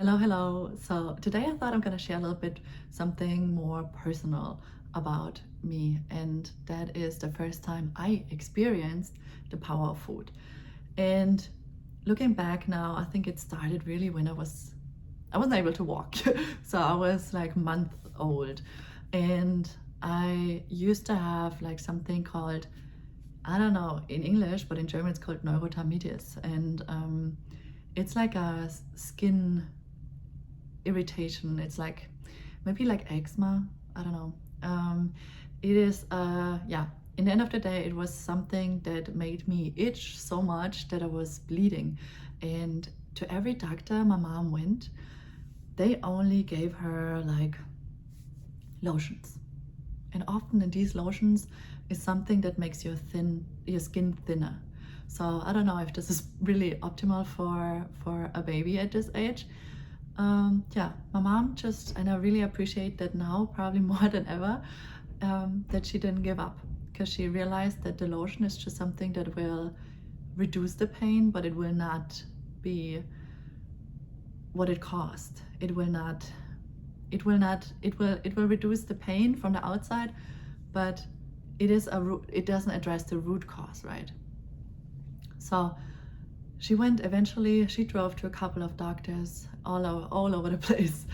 Hello, hello. So today I thought I'm going to share a little bit something more personal about me, and that is the first time I experienced the power of food. And looking back now, I think it started really when I wasn't able to walk. So I was like month old, and I used to have like something called, I don't know in English, but in German it's called Neurodermitis, and it's like a skin irritation. It's like maybe like eczema. I don't know. It is, yeah. In the end of the day, it was something that made me itch so much that I was bleeding. And to every doctor my mom went, they only gave her like lotions. And often in these lotions is something that makes your skin thinner. So I don't know if this is really optimal for a baby at this age. Yeah, my mom just, and I really appreciate that now, probably more than ever, that she didn't give up, because she realized that the lotion is just something that will reduce the pain, but it will not be what it cost. It will reduce the pain from the outside, but it doesn't address the root cause, right? So she drove to a couple of doctors all over the place,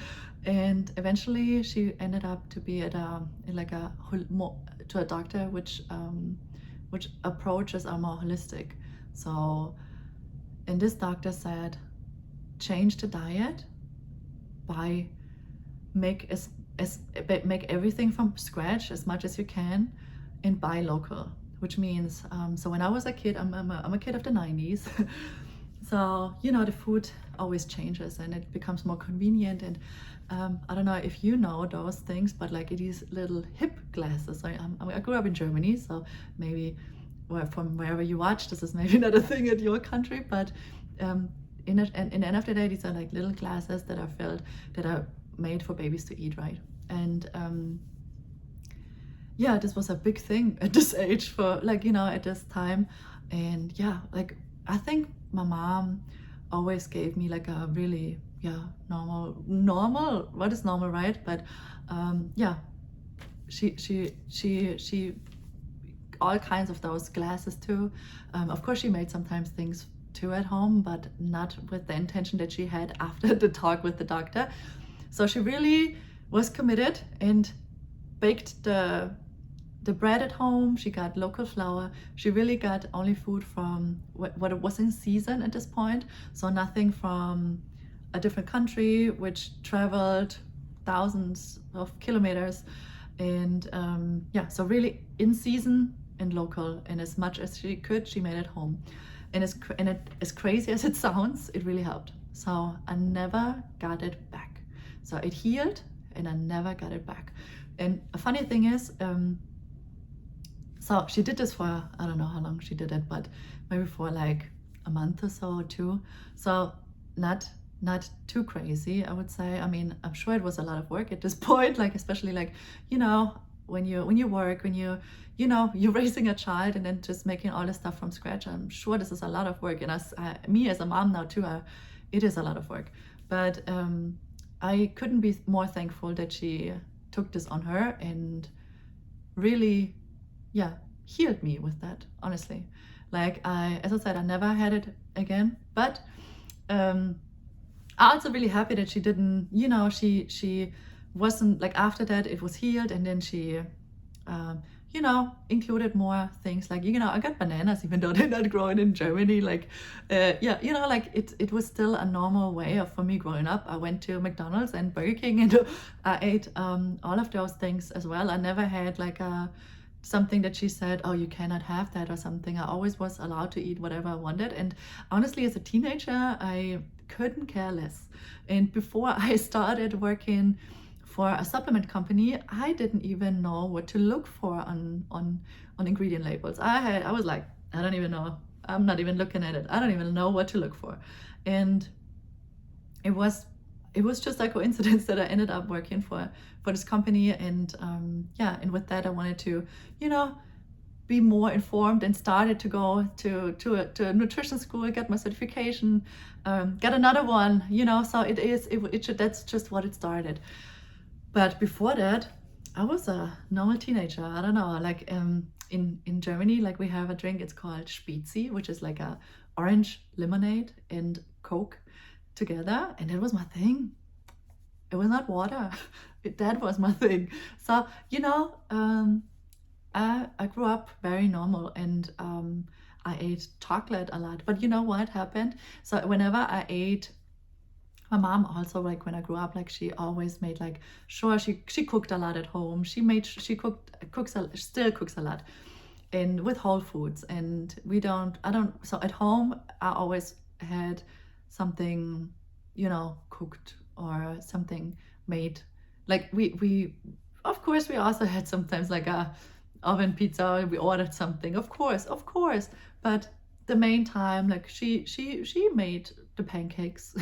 and eventually she ended up to be to a doctor which approaches are more holistic. So, and this doctor said, change the diet by make make everything from scratch as much as you can, and buy local, which means, so when I was a kid, I'm a kid of the 90s. So, the food always changes and it becomes more convenient. And I don't know if you know those things, but like these little hip glasses. I grew up in Germany, so maybe from wherever you watch, this is maybe not a thing in your country, but in the end of the day, these are like little glasses that are made for babies to eat, right? And yeah, this was a big thing at this age for at this time. And yeah, like I think my mom always gave me like a really, yeah, normal, what is normal, right? But yeah, she all kinds of those glasses too. Of course she made sometimes things too at home, but not with the intention that she had after the talk with the doctor. So she really was committed and baked the bread at home. She got local flour. She really got only food from what it was in season at this point. So nothing from a different country, which traveled thousands of kilometers. And yeah, so really in season and local, and as much as she could, she made it home. And as crazy as it sounds, it really helped. So I never got it back. So it healed, and I never got it back. And a funny thing is, so she did this for, I don't know how long she did it, but maybe for like a month or so or two. So not too crazy, I would say. I mean, I'm sure it was a lot of work at this point, like especially like, when you work, when you're raising a child and then just making all this stuff from scratch. I'm sure this is a lot of work. And me as a mom now too, it is a lot of work. But I couldn't be more thankful that she took this on her and really, yeah, healed me with that, honestly. Like as I said, I never had it again, but I'm also really happy that she didn't, she wasn't like, after that it was healed, and then she, included more things like, I got bananas even though they're not growing in Germany. Like, yeah, like it was still a normal way for me growing up. I went to McDonald's and Burger King and I ate all of those things as well. I never had like something that she said, oh, you cannot have that or something. I always was allowed to eat whatever I wanted. And honestly, as a teenager, I couldn't care less. And before I started working for a supplement company, I didn't even know what to look for on ingredient labels. I was like, I don't even know. I'm not even looking at it. I don't even know what to look for. And it was just a coincidence that I ended up working for this company. And yeah, and with that I wanted to, be more informed and started to go to a nutrition school, get my certification, get another one, so that's just what it started. But before that, I was a normal teenager. I don't know, like in Germany, like we have a drink, it's called Spezi, which is like a orange lemonade and Coke together, and that was my thing. It was not water. That was my thing. So, I grew up very normal, and I ate chocolate a lot. But you know what happened? So whenever I ate, my mom also, like when I grew up, like she always made like sure she cooked a lot at home. Still cooks a lot, and with whole foods. And I don't. So at home, I always had something, cooked or something made. Like we of course we also had sometimes like a oven pizza. We ordered something, of course. But the main time, like she made the pancakes.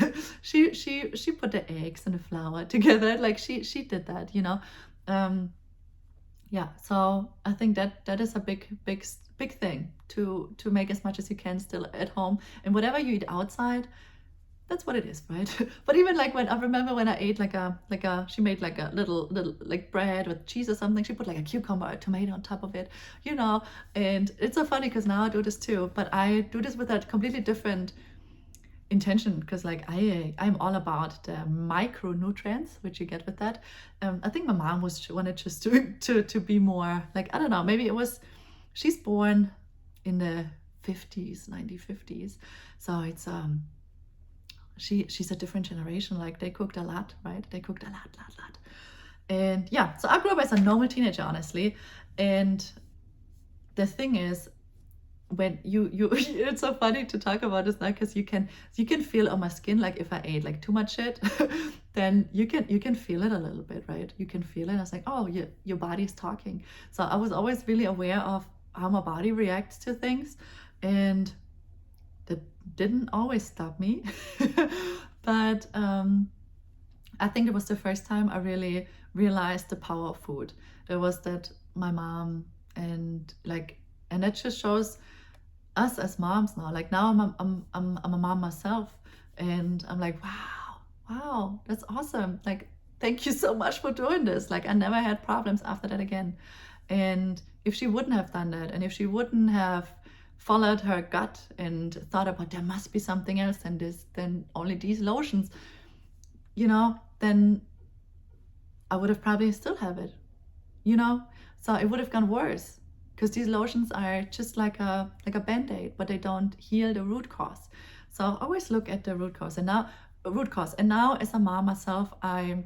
she put the eggs and the flour together. Like she did that, Um, yeah. So I think that is a big thing to make as much as you can still at home, and whatever you eat outside, that's what it is, right? But even like when I remember when I ate she made like a little like bread with cheese or something. She put like a cucumber or a tomato on top of it, And it's so funny because now I do this too, but I do this with a completely different intention, because like I'm all about the micronutrients which you get with that. I think my mom wanted just to be more like, I don't know, maybe it was, she's born in the 50s, 1950s, so it's she's a different generation. Like they cooked a lot, right? They cooked a lot. And yeah, so I grew up as a normal teenager, honestly. And the thing is, when you it's so funny to talk about this now, because you can feel on my skin, like if I ate like too much shit, then you can feel it a little bit, right? You can feel it. I was like, oh, your body's talking. So I was always really aware of how my body reacts to things, and that didn't always stop me. But I think it was the first time I really realized the power of food. There was that my mom, and that just shows us as moms now. Like now I'm a mom myself, and I'm like, wow, that's awesome. Like, thank you so much for doing this. Like I never had problems after that again. And if she wouldn't have done that, and if she wouldn't have followed her gut and thought about there must be something else than this, than only these lotions, then I would have probably still have it, so it would have gone worse, because these lotions are just like a band-aid, but they don't heal the root cause. So always look at the root cause. And now as a mom myself, I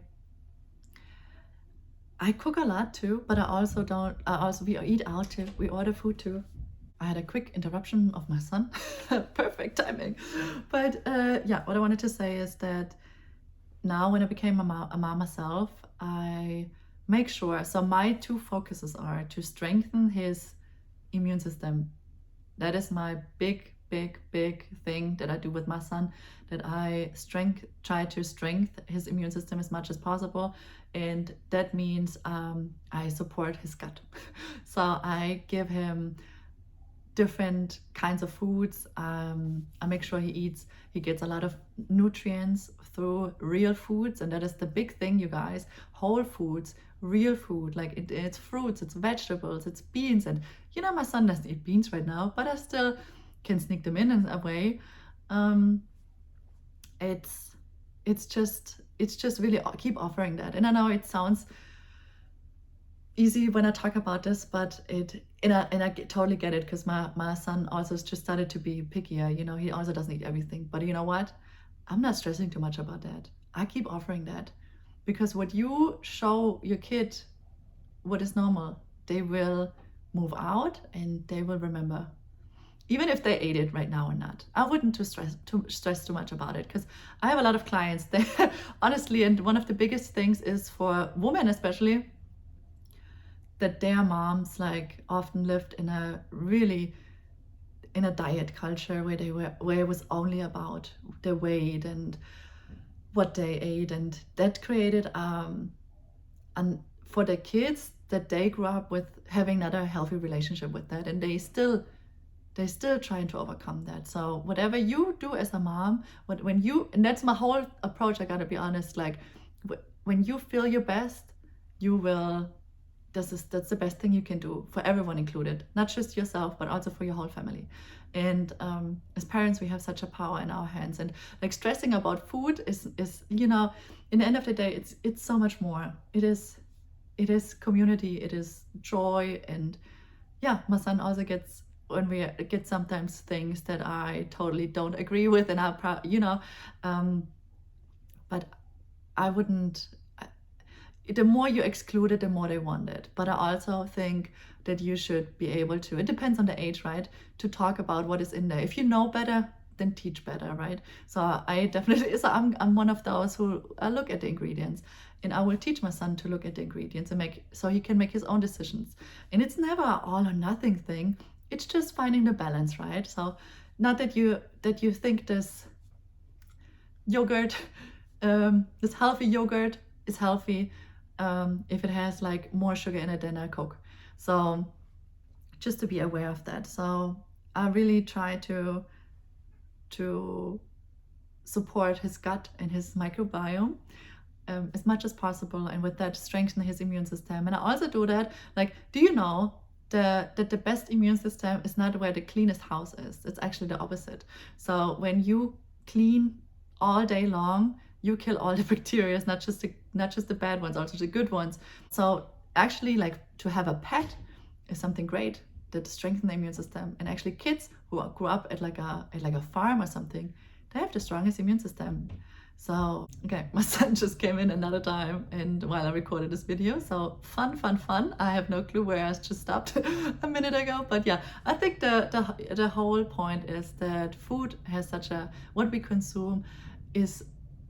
cook a lot too, but we eat out too, we order food too. I had a quick interruption of my son. Perfect timing. But yeah, what I wanted to say is that now when I became a mom myself, I make sure, so my two focuses are to strengthen his immune system. That is my big thing that I do with my son, that I try to strengthen his immune system as much as possible. And that means I support his gut. So I give him different kinds of foods. I make sure he gets a lot of nutrients through real foods, and that is the big thing, you guys. Whole foods, real food, like it's fruits, it's vegetables, it's beans. And my son doesn't eat beans right now, but I still can sneak them in a way. It's just really keep offering that. And I know it sounds easy when I talk about this, but and I totally get it, because my son also just started to be pickier. He also doesn't eat everything. But you know what? I'm not stressing too much about that. I keep offering that, because what you show your kid what is normal, they will move out and they will remember, even if they ate it right now or not. I wouldn't stress too much about it, because I have a lot of clients that honestly, and one of the biggest things is for women especially, that their moms like often lived in a diet culture where it was only about their weight and what they ate, and that created for the kids, that they grew up with having not a healthy relationship with that, and they're still trying to overcome that. So whatever you do as a mom, when you, and that's my whole approach, I gotta be honest, like when you feel your best, you will, that's the best thing you can do for everyone included, not just yourself, but also for your whole family. And as parents, we have such a power in our hands, and like stressing about food is in the end of the day, it's so much more. It is community, it is joy. And yeah, my son also gets, when we get sometimes things that I totally don't agree with, and I'm proud, but I wouldn't, the more you exclude it, the more they want it. But I also think that you should be able to, it depends on the age, right, to talk about what is in there. If you know better, then teach better, right? So I definitely, so I'm one of those who look at the ingredients, and I will teach my son to look at the ingredients and so he can make his own decisions. And it's never all or nothing thing. It's just finding the balance, right? So not that you think this yogurt, this healthy yogurt is healthy if it has like more sugar in it than a Coke. So just to be aware of that. So I really try to support his gut and his microbiome as much as possible, and with that strengthen his immune system. And I also do that, like, do you know that the best immune system is not where the cleanest house is? It's actually the opposite. So when you clean all day long, you kill all the bacteria, not just the bad ones, also the good ones. So actually, like, to have a pet is something great that strengthens the immune system. And actually, kids who grew up at like a farm or something, they have the strongest immune system. So okay, my son just came in another time, and while I recorded this video, so fun. I have no clue where I just stopped a minute ago, but yeah, I think the whole point is that food has what we consume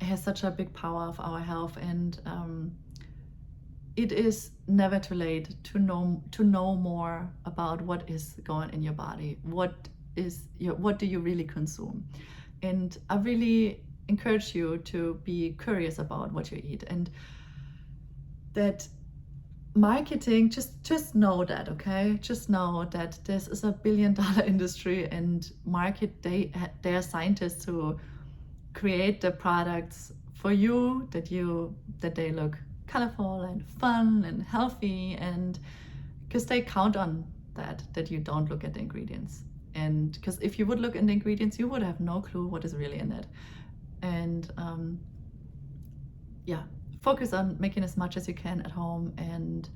has such a big power of our health, and it is never too late to know more about what is going in your body, what do you really consume. And I really encourage you to be curious about what you eat, and that marketing, just know that, okay? Just know that this is a billion-dollar industry, and they are scientists who create the products for you, that they look colorful and fun and healthy, and because they count on that you don't look at the ingredients. And because if you would look at the ingredients, you would have no clue what is really in it. And yeah, focus on making as much as you can at home. And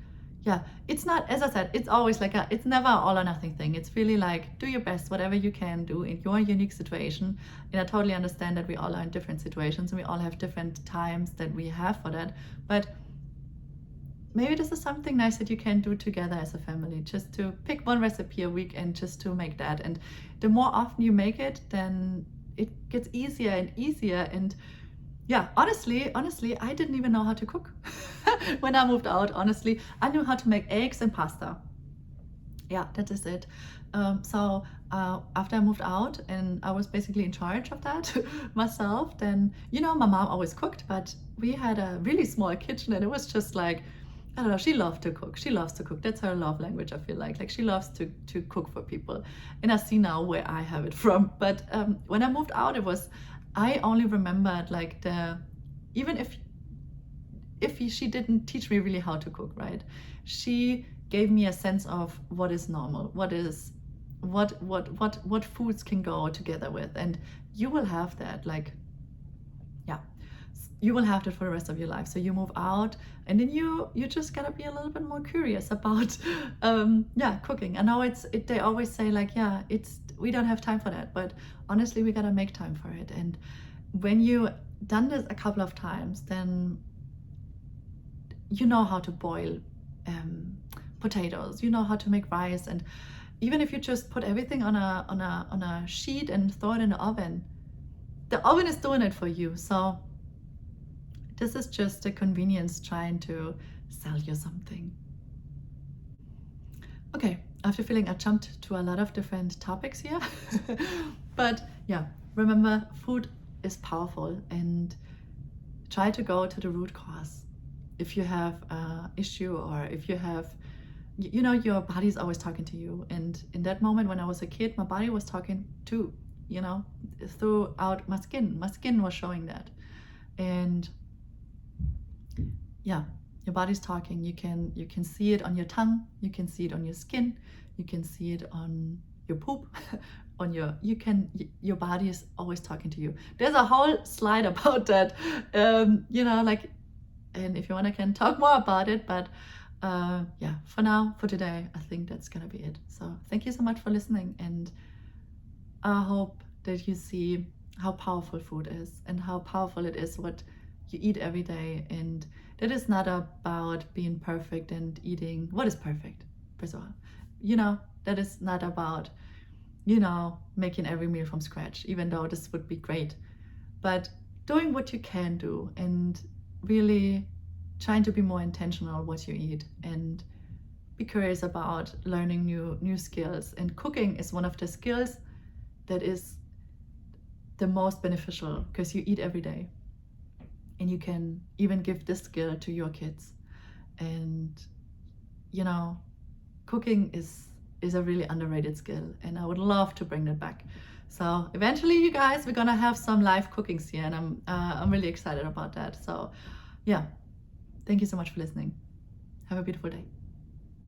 yeah, it's not, as I said, it's always like it's never all or nothing thing. It's really like, do your best, whatever you can do in your unique situation. And I totally understand that we all are in different situations, and we all have different times that we have for that. But maybe this is something nice that you can do together as a family, just to pick one recipe a week and just to make that. And the more often you make it, then it gets easier and easier. And yeah, honestly, I didn't even know how to cook when I moved out. Honestly, I knew how to make eggs and pasta. Yeah, that is it. So after I moved out and I was basically in charge of that myself, then, my mom always cooked, but we had a really small kitchen, and it was just like, I don't know, she loved to cook. She loves to cook. That's her love language, I feel like. Like, she loves to cook for people. And I see now where I have it from. But when I moved out, I only remembered like even if she didn't teach me really how to cook, right? She gave me a sense of what is normal, what foods can go together with. And you will have that, like, yeah, you will have that for the rest of your life. So you move out, and then you just gotta be a little bit more curious about cooking. I know they always say like, yeah, we don't have time for that, but honestly, we gotta make time for it. And when you done this a couple of times, then you know how to boil potatoes, you know how to make rice. And even if you just put everything on a sheet and throw it in the oven is doing it for you. So this is just a convenience trying to sell you something. Okay, after feeling I jumped to a lot of different topics here, but yeah, remember, food is powerful, and try to go to the root cause. if you have an issue, or if you have, you know, your body's always talking to you. And in that moment when I was a kid, my body was talking too, you know, throughout my skin. My skin was showing that. And yeah, your body's talking. You can see it on your tongue, you can see it on your skin, you can see it on your poop, on your body is always talking to you. There's a whole slide about that, you know, like, and if you want, I can talk more about it, but yeah, for now, for today, I think that's gonna be it. So thank you so much for listening, and I hope that you see how powerful food is, and how powerful it is what you eat every day, and that is not about being perfect and eating what is perfect, first of all. You know, that is not about, you know, making every meal from scratch, even though this would be great, but doing what you can do, and really trying to be more intentional what you eat, and be curious about learning new skills. And cooking is one of the skills that is the most beneficial, because you eat every day, and you can even give this skill to your kids. And you know, cooking is a really underrated skill, and I would love to bring that back. So eventually, you guys, we're gonna have some live cookings here, and I'm really excited about that. So yeah, thank you so much for listening. Have a beautiful day.